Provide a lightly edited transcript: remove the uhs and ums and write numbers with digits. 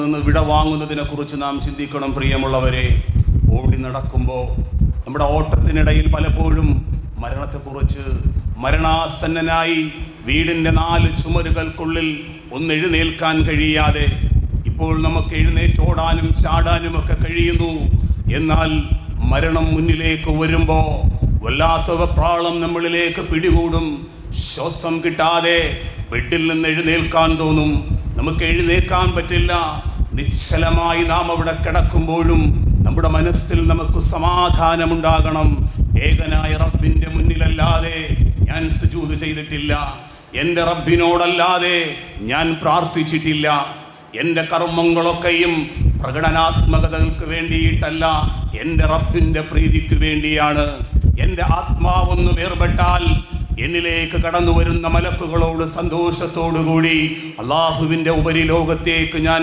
നിന്ന് വിട വാങ്ങുന്നതിനെ കുറിച്ച് നാം ചിന്തിക്കണം. പ്രിയമുള്ളവരെ, ഓടി നടക്കുമ്പോൾ നമ്മുടെ ഓട്ടത്തിനിടയിൽ പലപ്പോഴും മരണത്തെക്കുറിച്ച്, മരണാസന്നനായി വീടിൻ്റെ 4 ചുമരുകൾക്കുള്ളിൽ ഒന്ന് എഴുന്നേൽക്കാൻ കഴിയാതെ ഇപ്പോൾ നമുക്ക് എഴുന്നേറ്റോടാനും ചാടാനുമൊക്കെ കഴിയുന്നു. എന്നാൽ മരണം മുന്നിലേക്ക് വരുമ്പോൾ വല്ലാത്ത വെപ്രാളം നമ്മളിലേക്ക് പിടികൂടും. ശ്വാസം കിട്ടാതെ ബെഡിൽ നിന്ന് എഴുന്നേൽക്കാൻ തോന്നും. നമുക്ക് എഴുന്നേൽക്കാൻ പറ്റില്ല. നിശ്ചലമായി നാം അവിടെ കിടക്കുമ്പോഴും നമ്മുടെ മനസ്സിൽ നമുക്ക് സമാധാനമുണ്ടാകണം. ഏകനായ റബ്ബിൻ്റെ മുന്നിലല്ലാതെ ഞാൻ സുജൂദ് ചെയ്തിട്ടില്ല, എൻ്റെ റബ്ബിനോടല്ലാതെ ഞാൻ പ്രാർത്ഥിച്ചിട്ടില്ല. എൻ്റെ കർമ്മങ്ങളൊക്കെയും പ്രകടനാത്മകതകൾക്ക് വേണ്ടിയിട്ടല്ല, എൻ്റെ റബ്ബിൻ്റെ പ്രീതിക്ക് വേണ്ടിയാണ്. എൻ്റെ ആത്മാവൊന്ന് വേർപെട്ടാൽ എന്നിലേക്ക് കടന്നു വരുന്ന മലക്കുകളോട് സന്തോഷത്തോടുകൂടി അള്ളാഹുവിൻ്റെ ഉപരിലോകത്തേക്ക് ഞാൻ